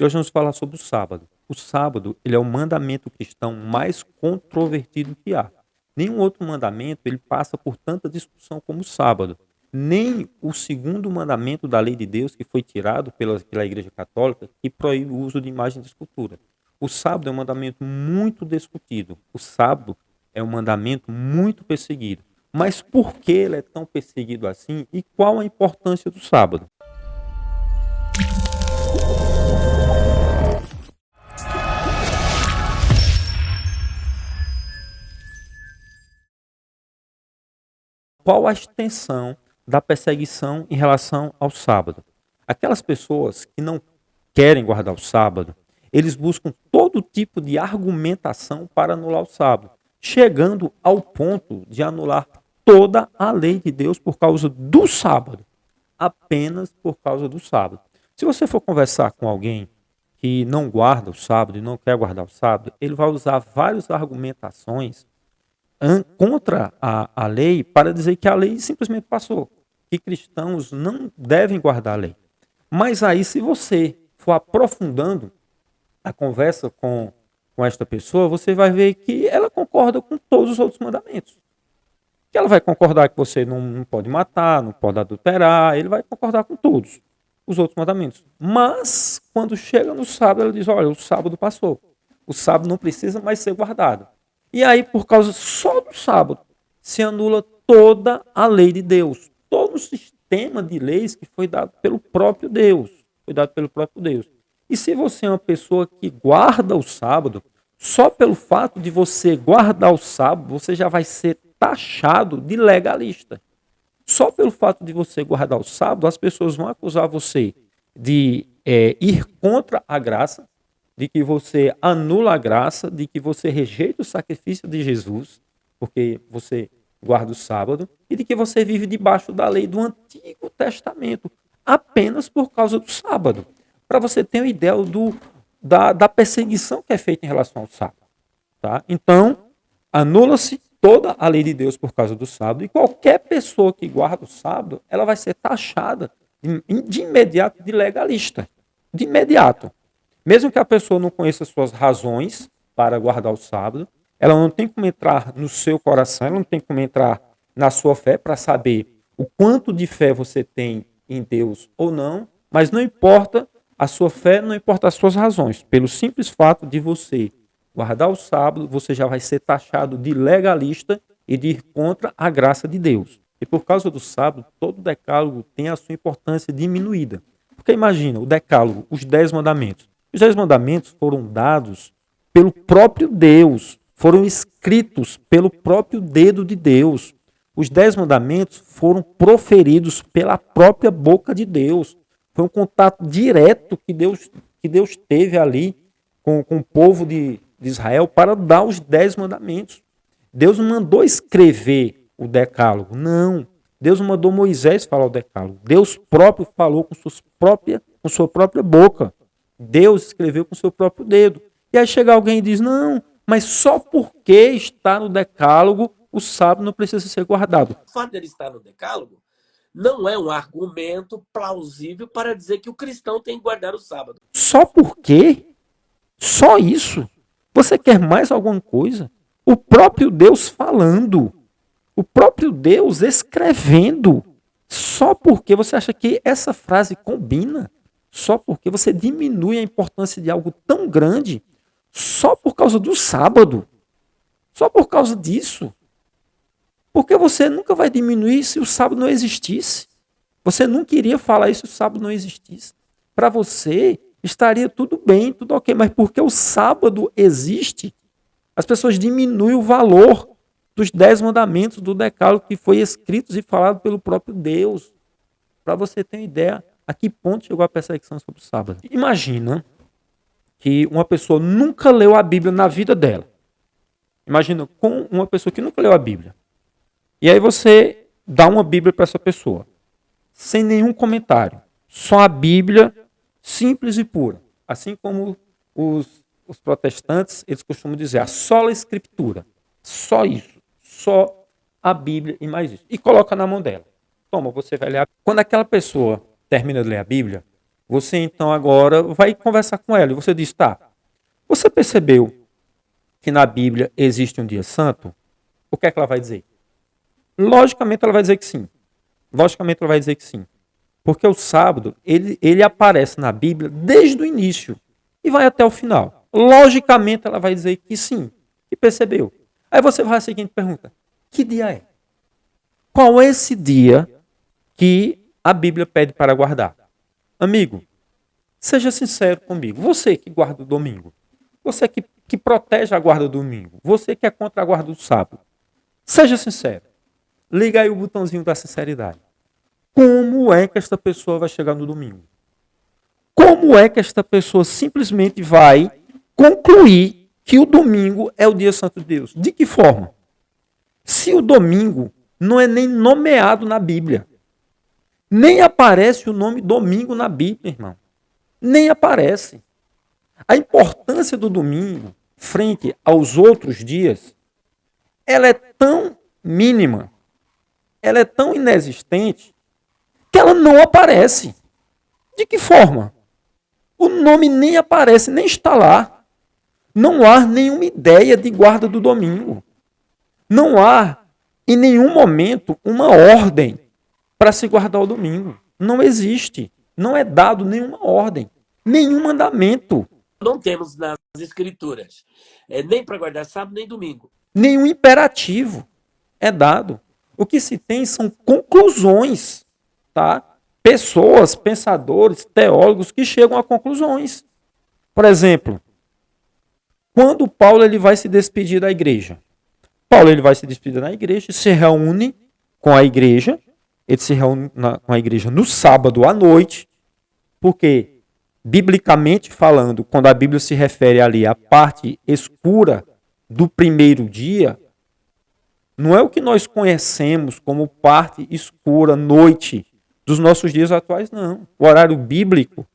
E hoje vamos falar sobre o sábado. O sábado, ele é o mandamento cristão mais controvertido que há. Nenhum outro mandamento ele passa por tanta discussão como o sábado. Nem o segundo mandamento da lei de Deus, que foi tirado pela Igreja Católica, que proíbe o uso de imagem de escultura. O sábado é um mandamento muito discutido. O sábado é um mandamento muito perseguido. Mas por que ele é tão perseguido assim e qual a importância do sábado? Qual a extensão da perseguição em relação ao sábado? Aquelas pessoas que não querem guardar o sábado, eles buscam todo tipo de argumentação para anular o sábado, chegando ao ponto de anular toda a lei de Deus por causa do sábado, apenas por causa do sábado. Se você for conversar com alguém que não guarda o sábado e não quer guardar o sábado, ele vai usar várias argumentações contra a lei para dizer que a lei simplesmente passou, que cristãos não devem guardar a lei. Mas aí, se você for aprofundando a conversa com esta pessoa, você vai ver que ela concorda com todos os outros mandamentos. Que ela vai concordar que você não pode matar, não pode adulterar, ele vai concordar com todos os outros mandamentos. Mas, quando chega no sábado, ela diz, olha, o sábado passou. O sábado não precisa mais ser guardado. E aí, por causa só do sábado, se anula toda a lei de Deus. Todo o sistema de leis que foi dado pelo próprio Deus. Foi dado pelo próprio Deus. E se você é uma pessoa que guarda o sábado, só pelo fato de você guardar o sábado, você já vai ser taxado de legalista. Só pelo fato de você guardar o sábado, as pessoas vão acusar você de ir contra a graça, de que você anula a graça, de que você rejeita o sacrifício de Jesus, porque você guarda o sábado, e de que você vive debaixo da lei do Antigo Testamento, apenas por causa do sábado. Para você ter uma ideia da perseguição que é feita em relação ao sábado. Tá? Então, anula-se toda a lei de Deus por causa do sábado, e qualquer pessoa que guarda o sábado, ela vai ser taxada de imediato de legalista. De imediato. Mesmo que a pessoa não conheça suas razões para guardar o sábado, ela não tem como entrar no seu coração, ela não tem como entrar na sua fé para saber o quanto de fé você tem em Deus ou não, mas não importa a sua fé, não importa as suas razões. Pelo simples fato de você guardar o sábado, você já vai ser taxado de legalista e de ir contra a graça de Deus. E por causa do sábado, todo decálogo tem a sua importância diminuída. Porque imagina, o decálogo, os 10 mandamentos. Os 10 mandamentos foram dados pelo próprio Deus, foram escritos pelo próprio dedo de Deus. Os 10 mandamentos foram proferidos pela própria boca de Deus. Foi um contato direto que Deus teve ali com o povo de Israel para dar os 10 mandamentos. Deus não mandou escrever o decálogo, não. Deus não mandou Moisés falar o decálogo. Deus próprio falou com sua própria boca. Deus escreveu com seu próprio dedo. E aí chega alguém e diz, não, mas só porque está no decálogo, o sábado não precisa ser guardado. O fato dele estar no decálogo não é um argumento plausível para dizer que o cristão tem que guardar o sábado. Só porque? Só isso? Você quer mais alguma coisa? O próprio Deus falando. O próprio Deus escrevendo. Só porque você acha que essa frase combina? Só porque você diminui a importância de algo tão grande só por causa do sábado? Só por causa disso? Porque você nunca vai diminuir se o sábado não existisse. Você nunca iria falar isso se o sábado não existisse. Para você, estaria tudo bem, tudo ok, mas porque o sábado existe, as pessoas diminuem o valor dos 10 mandamentos do decálogo que foi escritos e falado pelo próprio Deus. Para você ter uma ideia a que ponto chegou a perseguição sobre o sábado. Imagina que uma pessoa nunca leu a Bíblia na vida dela. Imagina com uma pessoa que nunca leu a Bíblia. E aí você dá uma Bíblia para essa pessoa, sem nenhum comentário. Só a Bíblia simples e pura. Assim como os protestantes, eles costumam dizer, a sola escritura. Só isso. Só a Bíblia e mais isso. E coloca na mão dela. Toma, você vai ler a Bíblia. Quando aquela pessoa termina de ler a Bíblia, Você então agora vai conversar com ela e você diz, tá, você percebeu que na Bíblia existe um dia santo? O que é que ela vai dizer? Logicamente ela vai dizer que sim. Logicamente ela vai dizer que sim. Porque o sábado, ele aparece na Bíblia desde o início e vai até o final. Logicamente ela vai dizer que sim, que percebeu. Aí você vai a seguinte pergunta, que dia é? Qual é esse dia que a Bíblia pede para guardar? Amigo, seja sincero comigo. Você que guarda o domingo. Você que protege a guarda do domingo. Você que é contra a guarda do sábado. Seja sincero. Liga aí o botãozinho da sinceridade. Como é que esta pessoa vai chegar no domingo? Como é que esta pessoa simplesmente vai concluir que o domingo é o dia santo de Deus? De que forma? Se o domingo não é nem nomeado na Bíblia. Nem aparece o nome domingo na Bíblia, irmão. Nem aparece. A importância do domingo, frente aos outros dias, ela é tão mínima, ela é tão inexistente, que ela não aparece. De que forma? O nome nem aparece, nem está lá. Não há nenhuma ideia de guarda do domingo. Não há, em nenhum momento, uma ordem para se guardar o domingo. Não existe. Não é dado nenhuma ordem, nenhum mandamento. Não temos nas escrituras, nem para guardar sábado, nem domingo. Nenhum imperativo é dado. O que se tem são conclusões, tá? Pessoas, pensadores, teólogos que chegam a conclusões. Por exemplo, quando Paulo ele vai se despedir da igreja. Paulo ele vai se despedir da igreja, se reúne com a igreja, ele se reúne com a igreja no sábado à noite, porque, biblicamente falando, quando a Bíblia se refere ali à parte escura do primeiro dia, não é o que nós conhecemos como parte escura, noite, dos nossos dias atuais, não. O horário bíblico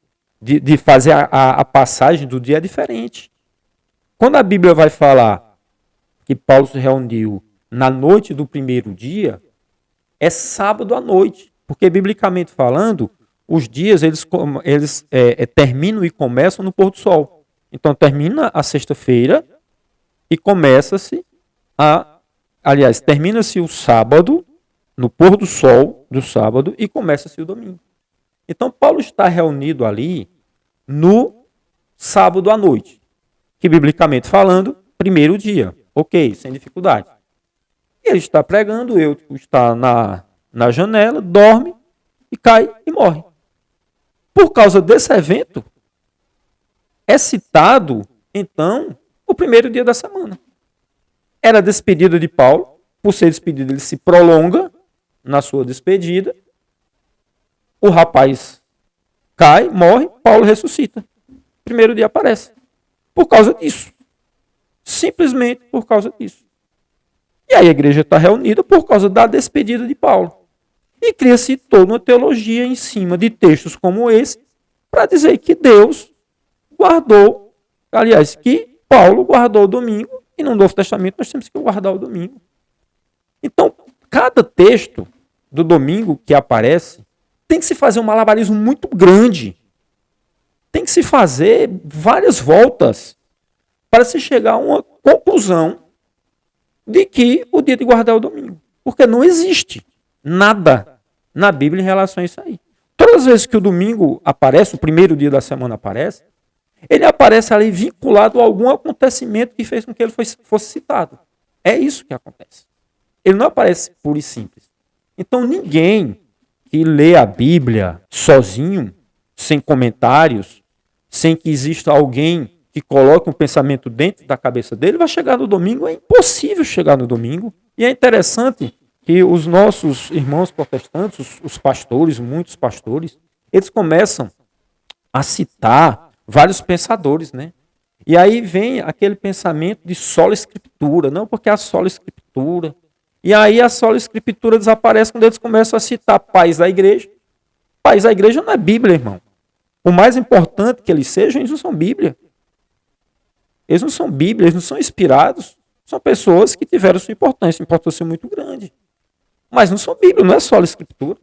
de fazer a passagem do dia é diferente. Quando a Bíblia vai falar que Paulo se reuniu na noite do primeiro dia, é sábado à noite. Porque, biblicamente falando, os dias eles terminam e começam no pôr do sol. Então, termina a sexta-feira e começa-se aliás, termina-se o sábado, no pôr do sol do sábado, e começa-se o domingo. Então, Paulo está reunido ali no sábado à noite, que, biblicamente falando, primeiro dia. Ok, sem dificuldade. E ele está pregando, eu está na janela, dorme, e cai e morre. Por causa desse evento, é citado, então, o primeiro dia da semana. Era a despedida de Paulo. Por ser despedido, ele se prolonga na sua despedida. O rapaz cai, morre, Paulo ressuscita. Primeiro dia aparece. Por causa disso. Simplesmente por causa disso. E aí a igreja está reunida por causa da despedida de Paulo. E cria-se toda uma teologia em cima de textos como esse, para dizer que Deus guardou, aliás, que Paulo guardou o domingo, e no Novo Testamento nós temos que guardar o domingo. Então, cada texto do domingo que aparece, tem que se fazer um malabarismo muito grande. Tem que se fazer várias voltas para se chegar a uma conclusão de que o dia de guardar é o domingo. Porque não existe nada na Bíblia em relação a isso aí. Todas as vezes que o domingo aparece, o primeiro dia da semana aparece, ele aparece ali vinculado a algum acontecimento que fez com que ele fosse citado. É isso que acontece. Ele não aparece puro e simples. Então ninguém que lê a Bíblia sozinho, sem comentários, sem que exista alguém que coloque um pensamento dentro da cabeça dele, vai chegar no domingo. É impossível chegar no domingo. E é interessante que os nossos irmãos protestantes, os pastores, muitos pastores, eles começam a citar vários pensadores, né? E aí vem aquele pensamento de sola escritura, não porque a sola escritura. E aí a sola escritura desaparece quando eles começam a citar pais da igreja. Pais da igreja não é Bíblia, irmão. O mais importante que eles sejam, eles não são Bíblia. Eles não são Bíblia, eles não são inspirados. São pessoas que tiveram sua importância muito grande. Mas não são Bíblia, não é sola escritura.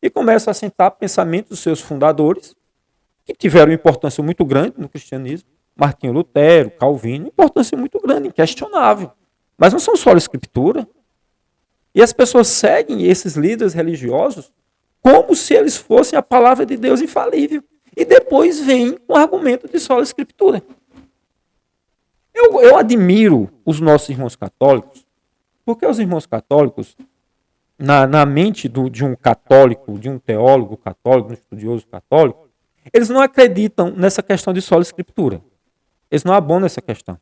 E começam a citar pensamentos dos seus fundadores, que tiveram importância muito grande no cristianismo. Martinho Lutero, Calvino, importância muito grande, inquestionável. Mas não são só a escritura. E as pessoas seguem esses líderes religiosos como se eles fossem a palavra de Deus infalível. E depois vêm com o argumento de só a escritura. Eu admiro os nossos irmãos católicos, porque os irmãos católicos, na mente de um católico, de um teólogo católico, de um estudioso católico, eles não acreditam nessa questão de sola escritura. Eles não abonam essa questão.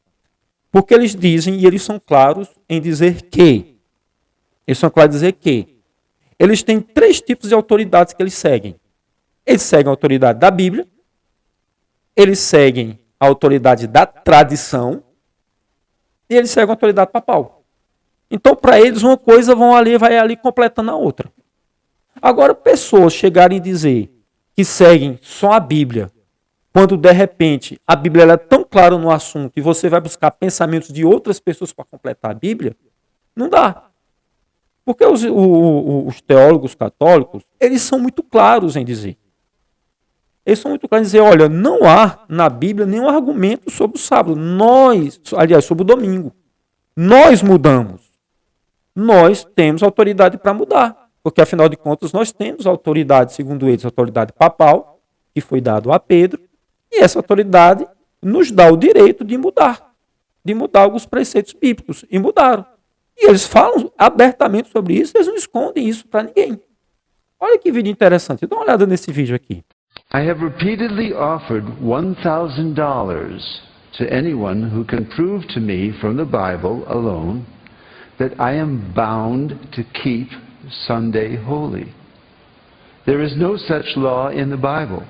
Porque eles dizem, e eles são claros em dizer que, eles têm 3 tipos de autoridades que eles seguem. Eles seguem a autoridade da Bíblia, eles seguem a autoridade da tradição e eles seguem a autoridade papal. Então, para eles, uma coisa vai ali completando a outra. Agora, pessoas chegarem e dizer que seguem só a Bíblia, quando, de repente, a Bíblia ela é tão clara no assunto e você vai buscar pensamentos de outras pessoas para completar a Bíblia, não dá. Porque os teólogos católicos, eles são muito claros em dizer. Eles são muito claros em dizer, olha, não há na Bíblia nenhum argumento sobre o sábado. Sobre o domingo. Nós mudamos. Nós temos autoridade para mudar. Porque, afinal de contas, nós temos autoridade, segundo eles, autoridade papal, que foi dado a Pedro, e essa autoridade nos dá o direito de mudar alguns preceitos bíblicos. E mudaram. E eles falam abertamente sobre isso, eles não escondem isso para ninguém. Olha que vídeo interessante. Dá uma olhada nesse vídeo aqui. I have repeatedly offered $1,000 to anyone who can prove to me from the Bible alone that I am bound to keep Sunday holy. There is no such law in the Bible.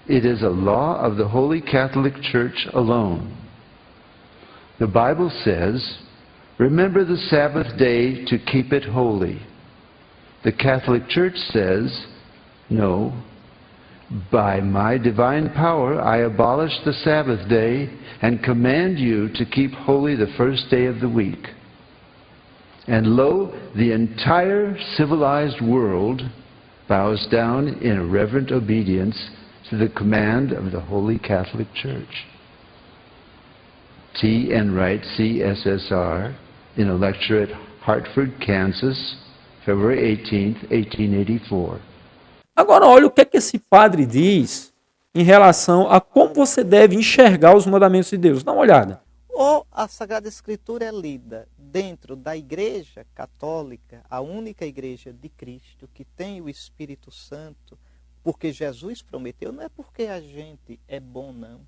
It is a law of the Holy Catholic Church alone. The Bible says, "Remember the Sabbath day to keep it holy." The Catholic Church says, "No. By my divine power I abolish the Sabbath day and command you to keep holy the first day of the week." And lo, the entire civilized world bows down in reverent obedience to the command of the Holy Catholic Church. T. Enright, CSSR, in a lecture at Hartford, Kansas, February 18th, 1884. Agora, olha o que é que esse padre diz em relação a como você deve enxergar os mandamentos de Deus. Dá uma olhada. Ou a Sagrada Escritura é lida dentro da Igreja Católica, a única Igreja de Cristo, que tem o Espírito Santo, porque Jesus prometeu, não é porque a gente é bom, não.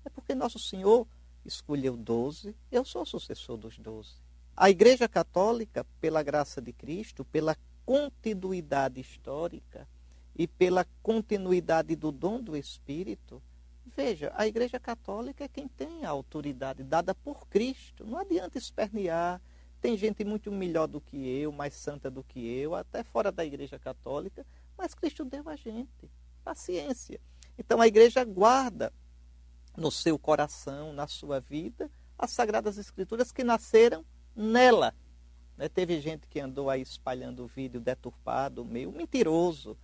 É porque Nosso Senhor escolheu 12, eu sou o sucessor dos 12. A Igreja Católica, pela graça de Cristo, pela continuidade histórica e pela continuidade do dom do Espírito, veja, a Igreja Católica é quem tem a autoridade dada por Cristo. Não adianta espernear. Tem gente muito melhor do que eu, mais santa do que eu, até fora da Igreja Católica, mas Cristo deu a gente. Paciência. Então a Igreja guarda no seu coração, na sua vida, as Sagradas Escrituras que nasceram nela. Teve gente que andou aí espalhando o vídeo deturpado, meio mentiroso,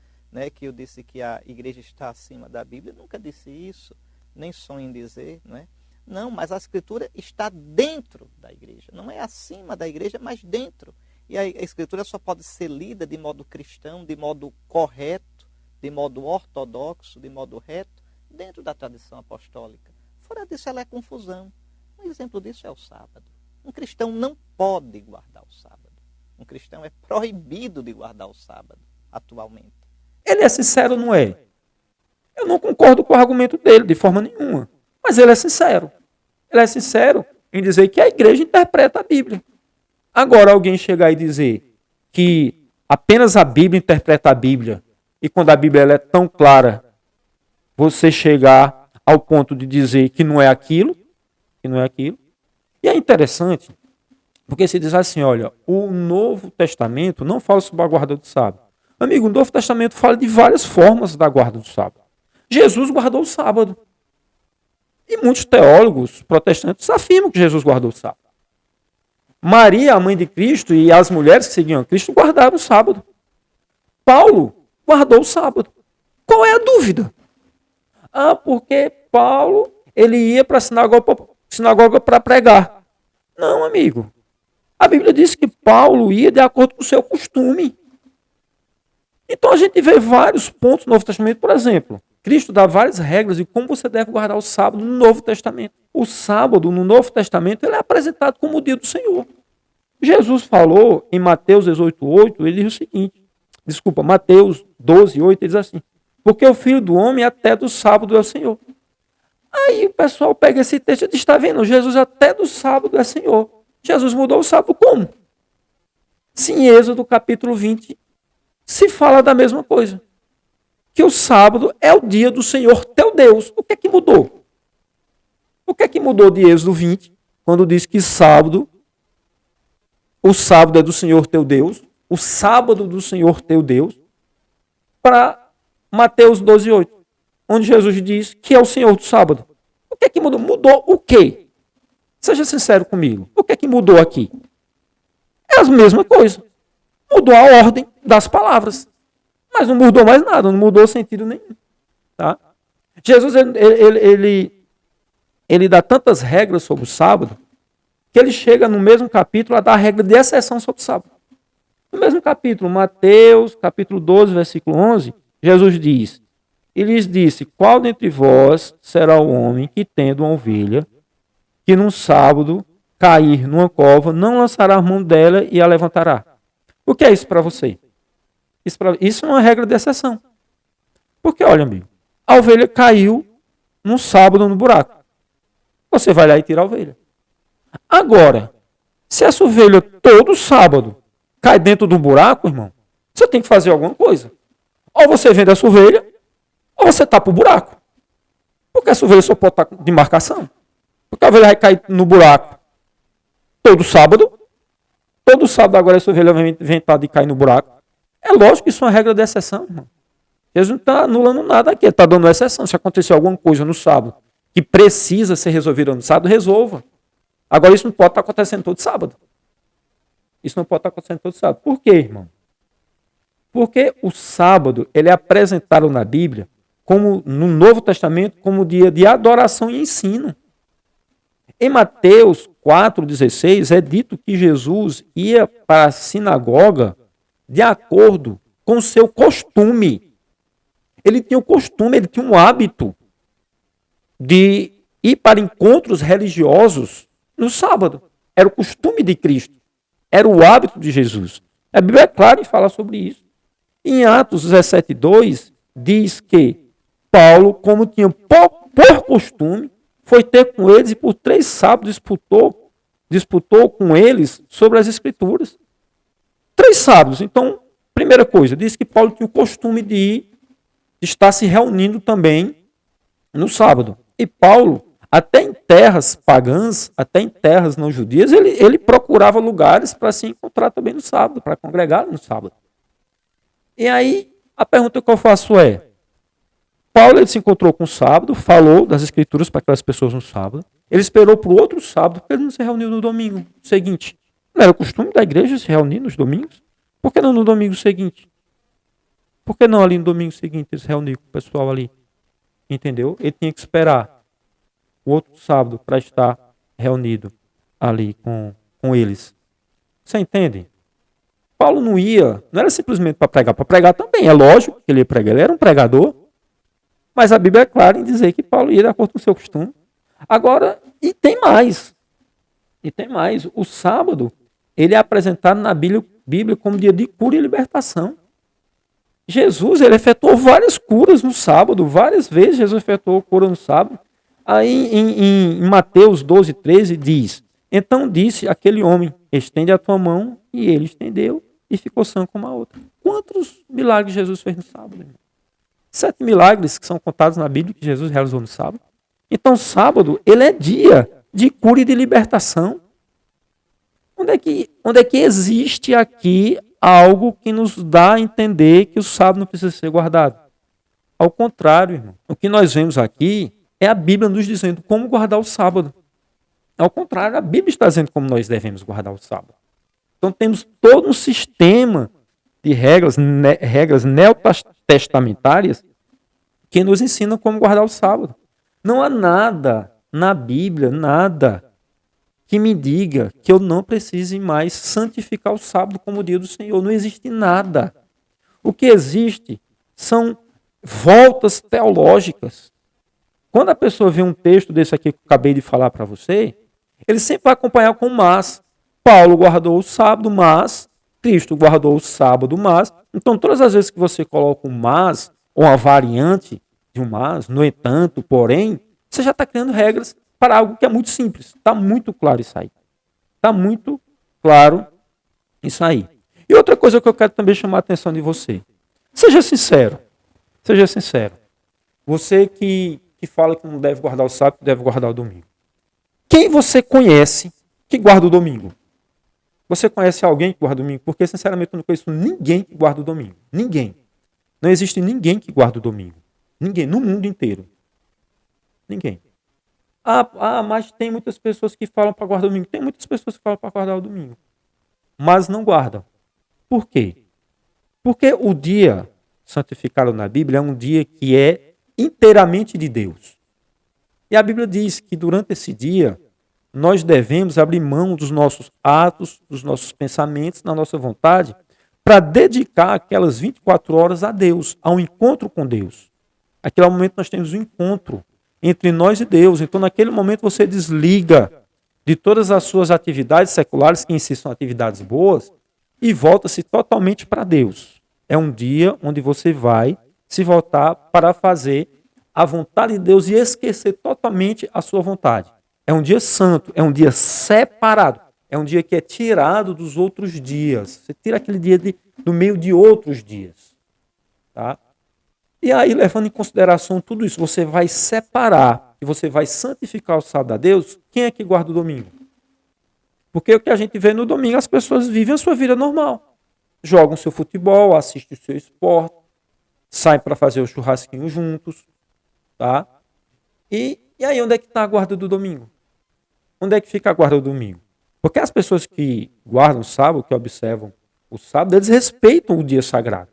que eu disse que a igreja está acima da Bíblia. Eu nunca disse isso, nem sonho em dizer. Não, mas a Escritura está dentro da igreja. Não é acima da igreja, mas dentro. E a Escritura só pode ser lida de modo cristão, de modo correto, de modo ortodoxo, de modo reto, dentro da tradição apostólica. Fora disso, ela é confusão. Um exemplo disso é o sábado. Um cristão não pode guardar o sábado. Um cristão é proibido de guardar o sábado, atualmente. Ele é sincero, não é? Eu não concordo com o argumento dele, de forma nenhuma. Mas ele é sincero. Ele é sincero em dizer que a igreja interpreta a Bíblia. Agora, alguém chegar e dizer que apenas a Bíblia interpreta a Bíblia, e quando a Bíblia ela é tão clara, você chegar ao ponto de dizer que não é aquilo, E é interessante, porque se diz assim, olha, o Novo Testamento não fala sobre a guarda do sábado. Amigo, o Novo Testamento fala de várias formas da guarda do sábado. Jesus guardou o sábado. E muitos teólogos protestantes afirmam que Jesus guardou o sábado. Maria, a mãe de Cristo, e as mulheres que seguiam a Cristo guardaram o sábado. Paulo guardou o sábado. Qual é a dúvida? Porque Paulo, ele ia para a sinagoga para pregar. Não, amigo. A Bíblia diz que Paulo ia de acordo com o seu costume. Então a gente vê vários pontos no Novo Testamento, por exemplo. Cristo dá várias regras de como você deve guardar o sábado no Novo Testamento. O sábado, no Novo Testamento, ele é apresentado como o dia do Senhor. Jesus falou em Mateus 18:8, ele diz o seguinte, Mateus 12:8, ele diz assim, porque o Filho do Homem até do sábado é o Senhor. Aí o pessoal pega esse texto e diz, está vendo, Jesus até do sábado é Senhor. Jesus mudou o sábado como? Se em Êxodo capítulo 20 se fala da mesma coisa. Que o sábado é o dia do Senhor teu Deus. O que é que mudou? O que é que mudou de Êxodo 20, quando diz que o sábado é do Senhor teu Deus, o sábado do Senhor teu Deus, para Mateus 12:8, onde Jesus diz que é o Senhor do sábado. O que é que mudou? Mudou o quê? Seja sincero comigo. O que é que mudou aqui? É a mesma coisa. Mudou a ordem das palavras. Mas não mudou mais nada, não mudou sentido nenhum. Tá? Jesus, ele dá tantas regras sobre o sábado, que ele chega no mesmo capítulo a dar a regra de exceção sobre o sábado. No mesmo capítulo, Mateus, capítulo 12, versículo 11, Jesus diz, e lhes disse, qual dentre vós será o homem que, tendo uma ovelha, que num sábado cair numa cova, não lançará a mão dela e a levantará? O que é isso para você? Isso é uma regra de exceção. Porque, olha, amigo, a ovelha caiu num sábado no buraco. Você vai lá e tira a ovelha. Agora, se essa ovelha todo sábado cai dentro de um buraco, irmão, você tem que fazer alguma coisa. Ou você vende essa ovelha, ou você tapa o buraco. Porque essa ovelha só pode estar de marcação. Porque a ovelha vai cair no buraco todo sábado. Todo sábado agora essa ovelha vai inventar de cair no buraco. É lógico que isso é uma regra de exceção, irmão. Jesus não está anulando nada aqui, ele está dando exceção. Se acontecer alguma coisa no sábado que precisa ser resolvida no sábado, resolva. Agora isso não pode estar acontecendo todo sábado. Isso não pode estar acontecendo todo sábado. Por quê, irmão? Porque o sábado ele é apresentado na Bíblia, como no Novo Testamento, como dia de adoração e ensino. Em Mateus 4,16 é dito que Jesus ia para a sinagoga de acordo com o seu costume. Ele tinha o costume, ele tinha um hábito de ir para encontros religiosos no sábado. Era o costume de Cristo. Era o hábito de Jesus. A Bíblia é clara em falar sobre isso. Em Atos 17:2 diz que Paulo, como tinha por costume, foi ter com eles e por 3 sábados disputou com eles sobre as Escrituras. 3 sábados. Então, primeira coisa, diz que Paulo tinha o costume de estar se reunindo também no sábado. E Paulo, até em terras pagãs, até em terras não judias, ele procurava lugares para se encontrar também no sábado, para congregar no sábado. E aí, a pergunta que eu faço é, Paulo ele se encontrou com o sábado, falou das Escrituras para aquelas pessoas no sábado, ele esperou para o outro sábado, porque ele não se reuniu no domingo seguinte. Não era o costume da igreja se reunir nos domingos? Por que não no domingo seguinte? Por que não ali no domingo seguinte ele se reunir com o pessoal ali? Entendeu? Ele tinha que esperar o outro sábado para estar reunido ali com eles. Você entende? Paulo não era simplesmente para pregar também, é lógico que ele ia pregar, ele era um pregador, mas a Bíblia é clara em dizer que Paulo ia de acordo com o seu costume. Agora, e tem mais, o sábado, ele é apresentado na Bíblia como dia de cura e libertação. Jesus, ele efetuou várias curas no sábado, várias vezes Jesus efetuou cura no sábado. Aí em Mateus 12:13 diz, então disse aquele homem, estende a tua mão, e ele estendeu e ficou sã como a outra. Quantos milagres Jesus fez no sábado, irmão? 7 milagres que são contados na Bíblia que Jesus realizou no sábado. Então sábado, ele é dia de cura e de libertação. Onde é que existe aqui algo que nos dá a entender que o sábado não precisa ser guardado? Ao contrário, irmão. O que nós vemos aqui é a Bíblia nos dizendo como guardar o sábado. Ao contrário, a Bíblia está dizendo como nós devemos guardar o sábado. Então temos todo um sistema de regras neotestamentárias que nos ensinam como guardar o sábado. Não há nada na Bíblia, nada que me diga que eu não precise mais santificar o sábado como o dia do Senhor. Não existe nada. O que existe são voltas teológicas. Quando a pessoa vê um texto desse aqui que eu acabei de falar para você, ele sempre vai acompanhar com mas. Paulo guardou o sábado, mas Cristo guardou o sábado, mas. Então, todas as vezes que você coloca um mas, ou uma variante de um mas, no entanto, porém, você já está criando regras para algo que é muito simples. Está muito claro isso aí. Está muito claro isso aí. E outra coisa que eu quero também chamar a atenção de você. Seja sincero. Seja sincero. Você que fala que não deve guardar o sábado, que deve guardar o domingo. Quem você conhece que guarda o domingo? Você conhece alguém que guarda o domingo? Porque, sinceramente, eu não conheço ninguém que guarda o domingo. Ninguém. Não existe ninguém que guarda o domingo. Ninguém, no mundo inteiro. Ninguém. Mas tem muitas pessoas que falam para guardar o domingo. Tem muitas pessoas que falam para guardar o domingo. Mas não guardam. Por quê? Porque o dia santificado na Bíblia é um dia que é inteiramente de Deus. E a Bíblia diz que durante esse dia nós devemos abrir mão dos nossos atos, dos nossos pensamentos, da nossa vontade, para dedicar aquelas 24 horas a Deus, ao encontro com Deus. Naquele momento nós temos um encontro entre nós e Deus. Então, naquele momento, você desliga de todas as suas atividades seculares, que em si são atividades boas, e volta-se totalmente para Deus. É um dia onde você vai se voltar para fazer a vontade de Deus e esquecer totalmente a sua vontade. É um dia santo, é um dia separado, é um dia que é tirado dos outros dias. Você tira aquele dia do meio de outros dias. Tá? E aí, levando em consideração tudo isso, você vai separar e você vai santificar o sábado a Deus. Quem é que guarda o domingo? Porque o que a gente vê no domingo, as pessoas vivem a sua vida normal. Jogam seu futebol, assistem o seu esporte, saem para fazer o churrasquinho juntos. Tá? E aí, onde é que está a guarda do domingo? Onde é que fica a guarda do domingo? Porque as pessoas que guardam o sábado, que observam o sábado, eles respeitam o dia sagrado.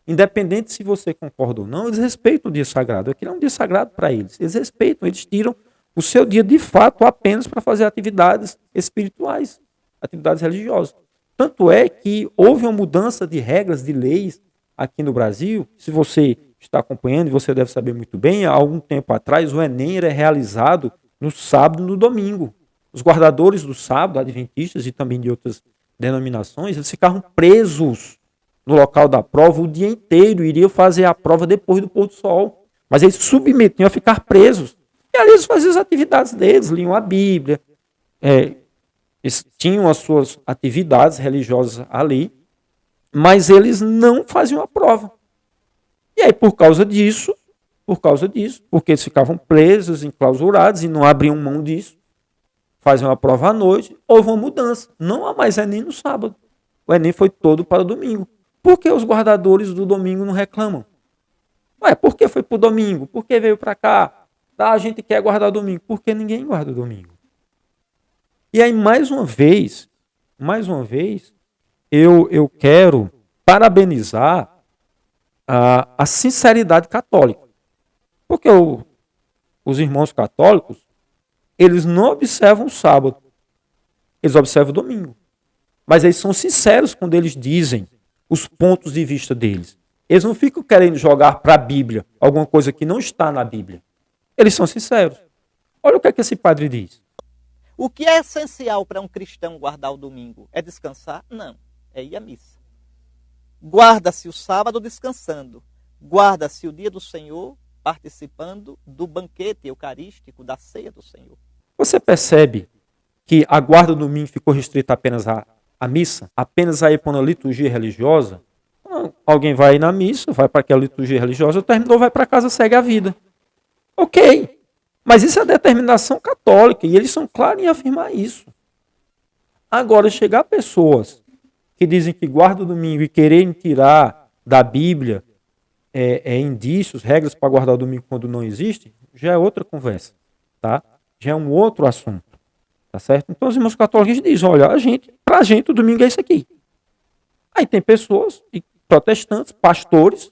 Independente se você concorda ou não, eles respeitam o dia sagrado. Aquilo é um dia sagrado para eles. Eles respeitam, eles tiram o seu dia de fato apenas para fazer atividades espirituais, atividades religiosas. Tanto é que houve uma mudança de regras, de leis aqui no Brasil. Se você está acompanhando, e você deve saber muito bem, há algum tempo atrás o Enem era realizado no sábado e no domingo. Os guardadores do sábado, adventistas e também de outras denominações, eles ficavam presos no local da prova o dia inteiro, iriam fazer a prova depois do pôr do sol. Mas eles submetiam a ficar presos. E ali eles faziam as atividades deles, liam a Bíblia, eles tinham as suas atividades religiosas ali, mas eles não faziam a prova. E aí, por causa disso, porque eles ficavam presos, enclausurados e não abriam mão disso, faziam a prova à noite, houve uma mudança. Não há mais Enem no sábado. O Enem foi todo para o domingo. Por que os guardadores do domingo não reclamam? Por que foi para o domingo? Por que veio para cá? A gente quer guardar o domingo. Por que ninguém guarda o domingo? E aí, mais uma vez, eu quero parabenizar a sinceridade católica. Porque os irmãos católicos, eles não observam o sábado, eles observam o domingo. Mas eles são sinceros quando eles dizem os pontos de vista deles. Eles não ficam querendo jogar para a Bíblia alguma coisa que não está na Bíblia. Eles são sinceros. Olha o que é que esse padre diz. O que é essencial para um cristão guardar o domingo? É descansar? Não. É ir à missa. Guarda-se o sábado descansando. Guarda-se o dia do Senhor participando do banquete eucarístico, da ceia do Senhor. Você percebe que a guarda do domingo ficou restrita apenas à missa? Apenas a ir para uma liturgia religiosa? Alguém vai na missa, vai para aquela liturgia religiosa, terminou, vai para casa, segue a vida. Ok, mas isso é a determinação católica e eles são claros em afirmar isso. Agora, chegar pessoas que dizem que guardam o domingo e querem tirar da Bíblia indícios, regras para guardar o domingo quando não existe, já é outra conversa, tá? Já é um outro assunto, tá certo? Então os irmãos católicos dizem, olha, pra gente o domingo é isso aqui. Aí tem pessoas, protestantes, pastores,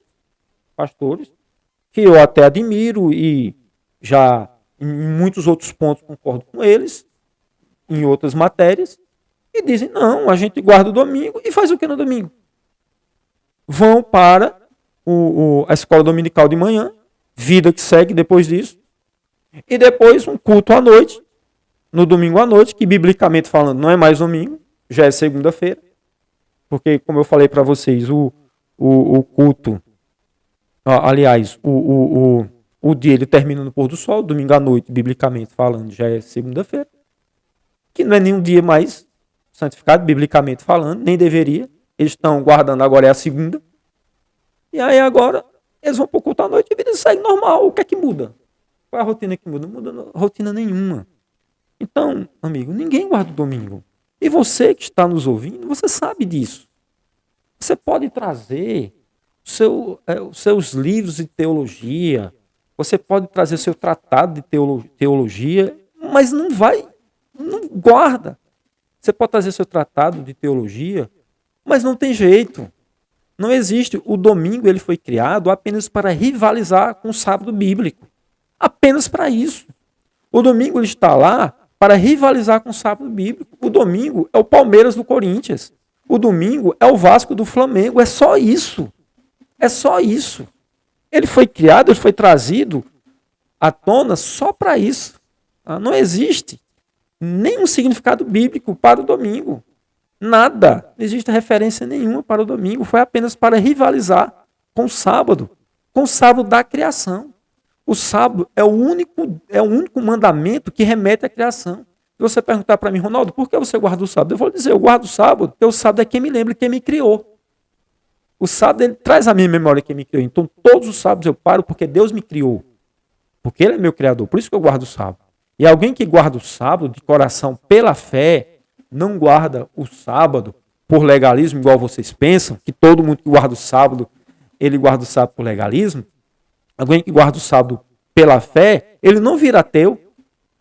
que eu até admiro e já em muitos outros pontos concordo com eles, em outras matérias, e dizem, não, a gente guarda o domingo e faz o que no domingo? Vão para a escola dominical de manhã, vida que segue depois disso, e depois um culto à noite, no domingo à noite, que biblicamente falando não é mais domingo, já é segunda-feira, porque como eu falei para vocês, o culto, aliás, o dia ele termina no pôr do sol, domingo à noite, biblicamente falando, já é segunda-feira, que não é nenhum dia mais santificado, biblicamente falando, nem deveria, eles estão guardando, agora é a segunda, e aí agora eles vão para o culto à noite e a vida segue normal, o que é que muda? Qual é a rotina que muda? Não muda rotina nenhuma. Então, amigo, ninguém guarda o domingo. E você que está nos ouvindo, você sabe disso. Você pode trazer os seus livros de teologia, você pode trazer seu tratado de teologia, mas não guarda. Você pode trazer seu tratado de teologia, mas não tem jeito. Não existe. O domingo ele foi criado apenas para rivalizar com o sábado bíblico. Apenas para isso. O domingo ele está lá para rivalizar com o sábado bíblico. O domingo é o Palmeiras do Corinthians. O domingo é o Vasco do Flamengo. É só isso. É só isso. Ele foi criado, ele foi trazido à tona só para isso. Não existe nenhum significado bíblico para o domingo. Nada. Não existe referência nenhuma para o domingo. Foi apenas para rivalizar com o sábado da criação. O sábado é o único mandamento que remete à criação. Se você perguntar para mim, Ronaldo, por que você guarda o sábado? Eu vou dizer, eu guardo o sábado, porque o sábado é quem me lembra, quem me criou. O sábado ele traz à minha memória quem me criou. Então todos os sábados eu paro porque Deus me criou. Porque Ele é meu criador. Por isso que eu guardo o sábado. E alguém que guarda o sábado de coração pela fé, não guarda o sábado por legalismo, igual vocês pensam, que todo mundo que guarda o sábado, ele guarda o sábado por legalismo. Alguém que guarda o sábado pela fé, ele não vira ateu,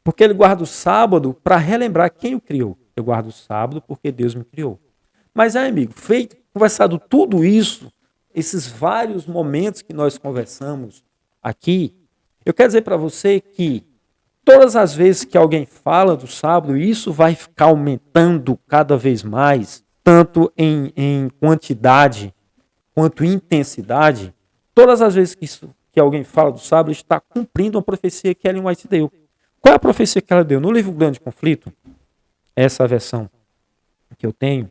porque ele guarda o sábado para relembrar quem o criou. Eu guardo o sábado porque Deus me criou. Mas amigo, conversado tudo isso, esses vários momentos que nós conversamos aqui, eu quero dizer para você que todas as vezes que alguém fala do sábado, isso vai ficar aumentando cada vez mais, tanto em quantidade quanto em intensidade. Todas as vezes que alguém fala do sábado, está cumprindo uma profecia que Ellen White deu. Qual é a profecia que ela deu? No livro Grande Conflito, essa é a versão que eu tenho,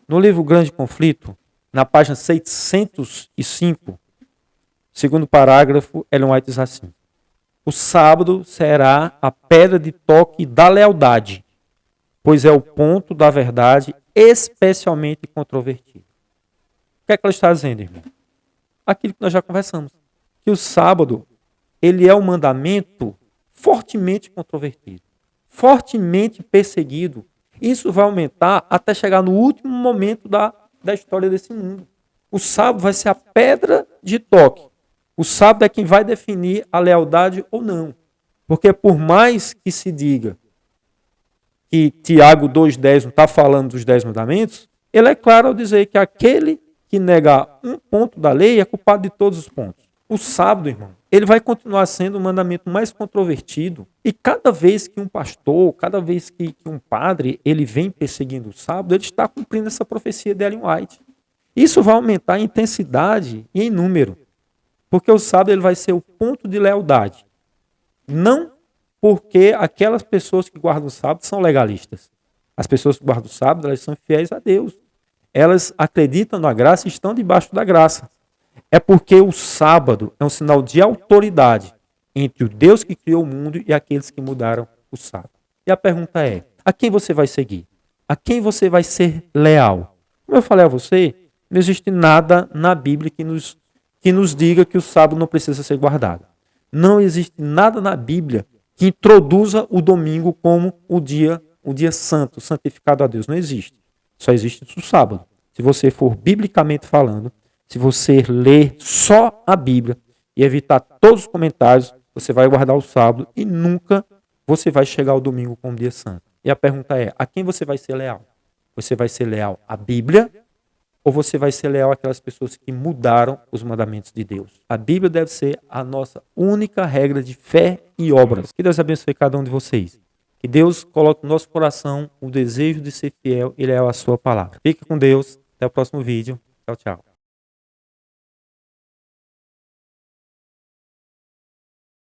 no livro Grande Conflito, na página 605, segundo parágrafo, Ellen White diz assim: o sábado será a pedra de toque da lealdade, pois é o ponto da verdade especialmente controvertido. O que é que ela está dizendo, irmão? Aquilo que nós já conversamos. Que o sábado, ele é um mandamento fortemente controvertido, fortemente perseguido. Isso vai aumentar até chegar no último momento da história desse mundo. O sábado vai ser a pedra de toque. O sábado é quem vai definir a lealdade ou não. Porque por mais que se diga que Tiago 2,10 não está falando dos 10 mandamentos, ele é claro ao dizer que aquele que negar um ponto da lei é culpado de todos os pontos. O sábado, irmão, ele vai continuar sendo o mandamento mais controvertido. E cada vez que um pastor, cada vez que um padre, ele vem perseguindo o sábado, ele está cumprindo essa profecia de Ellen White. Isso vai aumentar em intensidade e em número. Porque o sábado ele vai ser o ponto de lealdade. Não porque aquelas pessoas que guardam o sábado são legalistas. As pessoas que guardam o sábado, elas são fiéis a Deus. Elas acreditam na graça e estão debaixo da graça. É porque o sábado é um sinal de autoridade entre o Deus que criou o mundo e aqueles que mudaram o sábado. E a pergunta é, a quem você vai seguir? A quem você vai ser leal? Como eu falei a você, não existe nada na Bíblia que nos diga que o sábado não precisa ser guardado. Não existe nada na Bíblia que introduza o domingo como o dia santo, santificado a Deus. Não existe. Só existe o sábado. Se você for biblicamente falando, se você ler só a Bíblia e evitar todos os comentários, você vai guardar o sábado e nunca você vai chegar ao domingo como dia santo. E a pergunta é, a quem você vai ser leal? Você vai ser leal à Bíblia ou você vai ser leal àquelas pessoas que mudaram os mandamentos de Deus? A Bíblia deve ser a nossa única regra de fé e obras. Que Deus abençoe cada um de vocês. Que Deus coloque no nosso coração o desejo de ser fiel e leal à sua palavra. Fique com Deus. Até o próximo vídeo. Tchau, tchau.